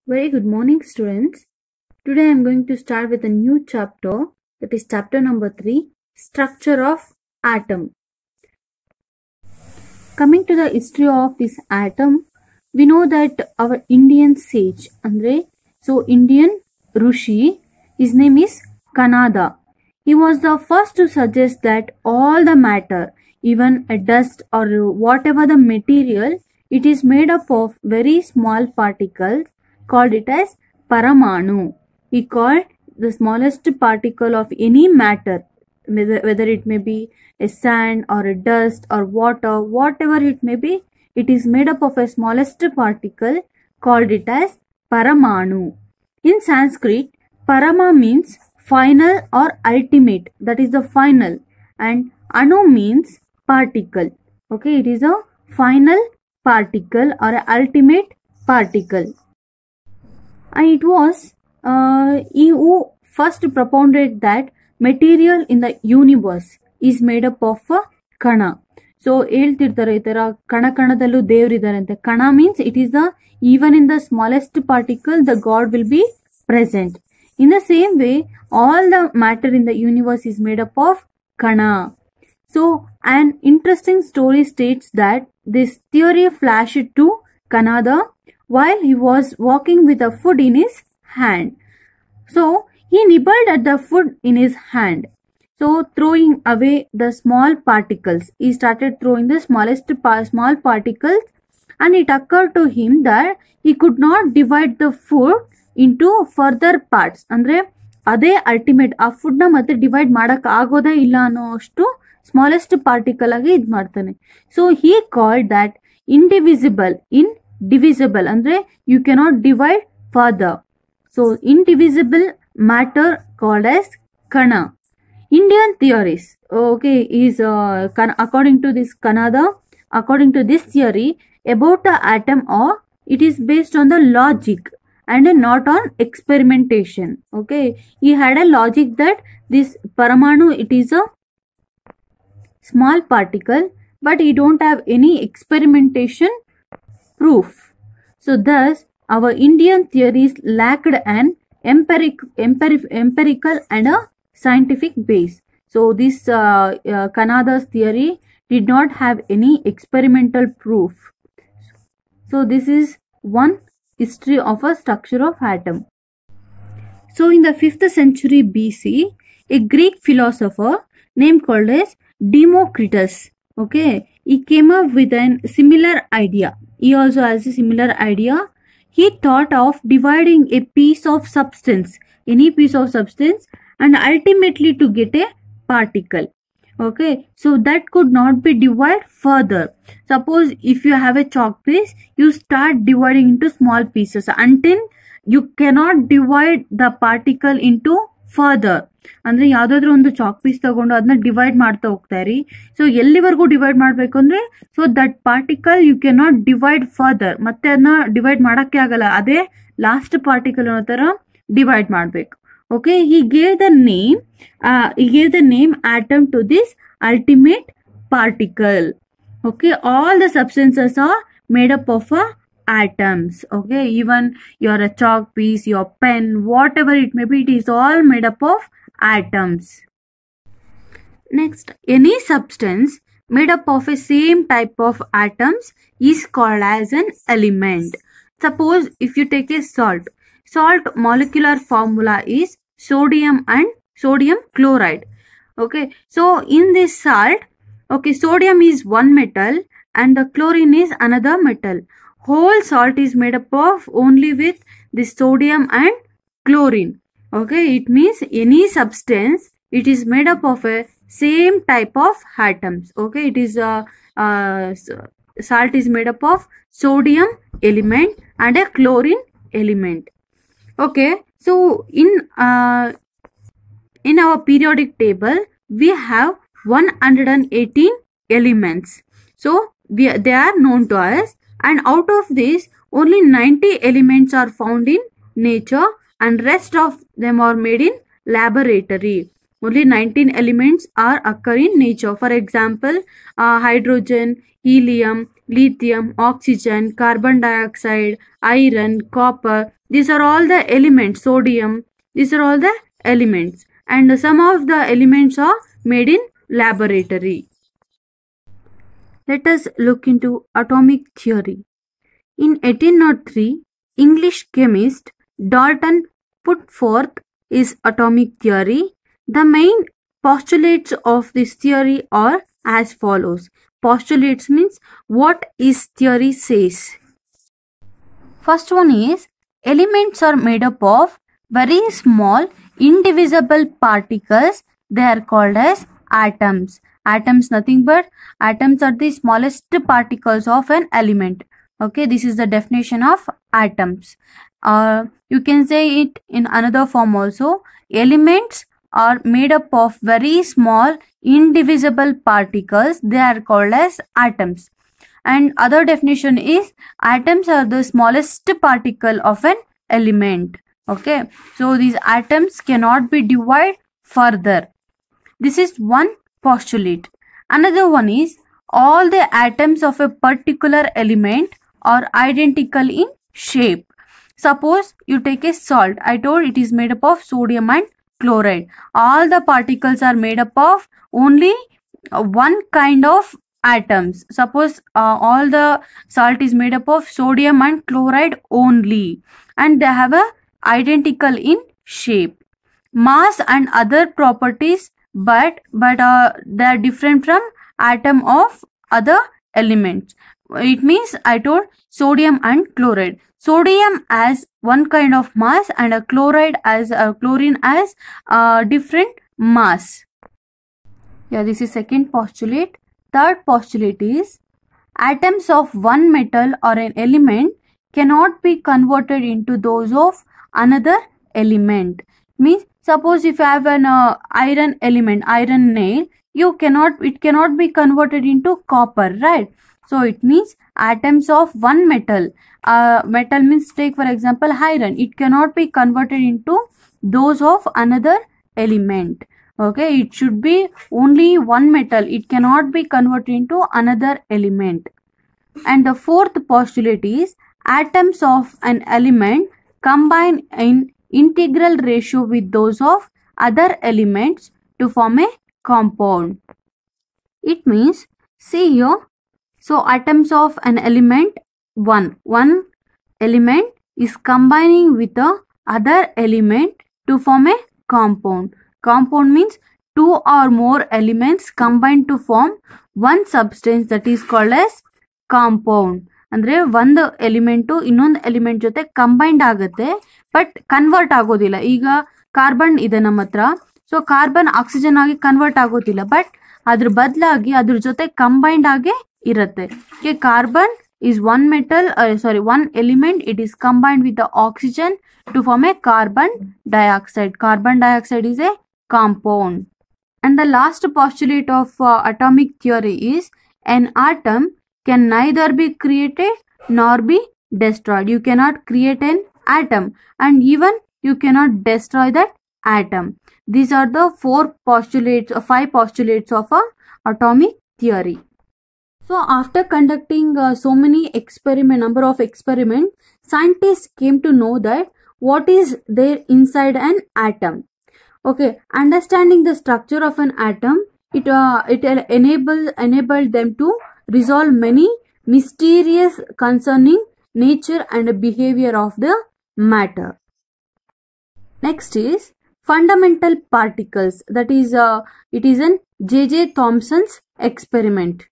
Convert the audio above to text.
Very good morning, students. Today I am going to start with a new chapter, that is chapter number 3, Structure of Atom. Coming to the history of this atom, we know that our Indian sage, Indian Rishi, his name is Kanada. He was the first to suggest that all the matter, even a dust or whatever the material, it is made up of very small particles, called it as Paramanu. He called the smallest particle of any matter, whether it may be a sand or a dust or water, whatever it may be, it is made up of a smallest particle, called it as Paramanu. In Sanskrit, Parama means final or ultimate, that is the final, and Anu means particle. Okay, it is a final particle or a ultimate particle. And it was he who first propounded that material in the universe is made up of a kana. So ಹೇಳ್ತಿರ್ತಾರೆ ಈ ತರ ಕಣದಲ್ಲೂ ದೇವರಿದ್ದಾರೆ ಅಂತ. ಕಣ means it is the even in the smallest particle the God will be present. In the same way, all the matter in the universe is made up of kana. So an interesting story states that this theory flashed to Kanada while he was walking with a food in his hand. So he nibbled at the food in his hand. So throwing away the small particles, he started throwing the small particles, and it occurred to him that he could not divide the food into further parts. ಅಂದ್ರೆ ಅದೇ ultimate ಆ food ನ ಮತ್ತೆ divide ಮಾಡಕ್ ಆಗೋದೇ ಇಲ್ಲ ಅನ್ನೋ ಅಷ್ಟು ಸ್ಮಾಲೆಸ್ಟ್ ಪಾರ್ಟಿಕಲ್ ಆಗಿ ಇದ್ ಮಾಡ್ತಾನೆ. So he called that indivisible ಅಂದ್ರೆ you cannot divide further. So indivisible matter called as Kana. Indian theories, is according to this Kanada, according to this theory about the atom, or it is based on the logic and not on experimentation. Okay, he had a logic that this Paramanu, it is a small particle, but he don't have any experimentation proof. So thus our Indian theories lacked an empirical and a scientific base. So this Kanada's theory did not have any experimental proof. So this is one history of a structure of atom. So in the 5th century BC, a Greek philosopher named called as Democritus, he came up with a similar idea. He also has a similar idea. He thought of dividing a piece of substance, any piece of substance, and ultimately to get a particle. So that could not be divided further. Suppose if you have a chalk piece, you start dividing into small pieces until you cannot divide the particle into further. ಅಂದ್ರೆ ಯಾವ್ದಾದ್ರು ಒಂದು chalk piece ತಗೊಂಡು ಅದನ್ನ divide ಮಾಡ್ತಾ ಹೋಗ್ತಾ ಇರಿ. So ಎಲ್ಲಿವರೆಗೂ divide ಮಾಡ್ಬೇಕು ಅಂದ್ರೆ, so that particle you can not divide further, ಮತ್ತೆ ಅದನ್ನ ಡಿವೈಡ್ ಮಾಡಕ್ಕೆ ಆಗಲ್ಲ, ಅದೇ ಲಾಸ್ಟ್ ಪಾರ್ಟಿಕಲ್ ಅನ್ನೋ ತರ ಡಿವೈಡ್ ಮಾಡ್ಬೇಕು. He gave the name atom to this ultimate particle. All the substances are made up of atoms. Even your chalk piece, your pen, whatever it may be, it is all made up of atoms. Next, any substance made up of a same type of atoms is called as an element. Suppose if you take a salt molecular formula is sodium and sodium chloride. So in this salt, sodium is one metal and the chlorine is another metal. Whole salt is made up of only with this sodium and chlorine. It means any substance, it is made up of a same type of atoms. It is salt is made up of sodium element and a chlorine element. So in our periodic table we have 118 elements. So they are known to us, and out of this only 90 elements are found in nature and rest of them are made in laboratory. Only 19 elements are occur in nature. For example, hydrogen, helium, lithium, oxygen, carbon dioxide, iron, copper. These are all the elements, sodium. These are all the elements, and some of the elements are made in laboratory. Let us look into atomic theory. In 1803, English chemist Dalton put forth his atomic theory. The main postulates of this theory are as follows. Postulates means what his theory says. First one is elements are made up of very small indivisible particles. They are called as atoms. Atoms nothing but atoms are the smallest particles of an element. Okay, this is the definition of atoms. You can say it in another form also. Elements are made up of very small indivisible particles. They are called as atoms. And other definition is atoms are the smallest particle of an element. Okay, so these atoms cannot be divided further. This is one postulate. Another one is all the atoms of a particular element are identical in shape. Suppose you take a salt. I told it is made up of sodium and chloride. All the particles are made up of only one kind of atoms. Suppose all the salt is made up of sodium and chloride only, and they have a identical in shape, mass and other properties, but they are different from atom of other elements. It means I told sodium and chloride. Sodium as one kind of mass and a chloride as chlorine as different mass. Yeah, this is second postulate. Third postulate is atoms of one metal or an element cannot be converted into those of another element. Means suppose if you have an iron element, iron nail, it cannot be converted into copper, right? So it means atoms of one metal. Metal means take for example iron. It cannot be converted into those of another element. Okay, it should be only one metal. It cannot be converted into another element. And the fourth postulate is atoms of an element combine in integral ratio with those of other elements to form a compound. It means, see here, so atoms of an element, one element is combining with the other element to form a compound. Compound means two or more elements combined to form one substance, that is called as compound. ಅಂದ್ರೆ ಒಂದು element ಇನ್ನೊಂದು element ಜೊತೆ combined ಆಗುತ್ತೆ, but convert ಆಗೋದಿಲ್ಲ. ಈಗ carbon ಇದೆ ನಮ್ಮ ಹತ್ರ, ಸೊ ಕಾರ್ಬನ್ ಆಕ್ಸಿಜನ್ ಆಗಿ ಕನ್ವರ್ಟ್ ಆಗೋದಿಲ್ಲ, ಬಟ್ ಅದ್ರ ಬದಲಾಗಿ ಅದ್ರ ಜೊತೆ ಕಂಬೈಂಡ್ ಆಗೇ ಇರುತ್ತೆ. Carbon is one metal, one element. It is combined with the oxygen to form a carbon dioxide. Carbon dioxide is a compound. And the last postulate of atomic theory is an atom can neither be created nor be destroyed. You cannot create an atom and even you cannot destroy that atom. These are the five postulates of atomic theory. So after conducting so many number of experiments, scientists came to know that what is there inside an atom. Okay, understanding the structure of an atom, it enabled them to resolve many mysterious concerning nature and behavior of the matter. Next is fundamental particles. That is, it is an J.J. Thomson's experiment.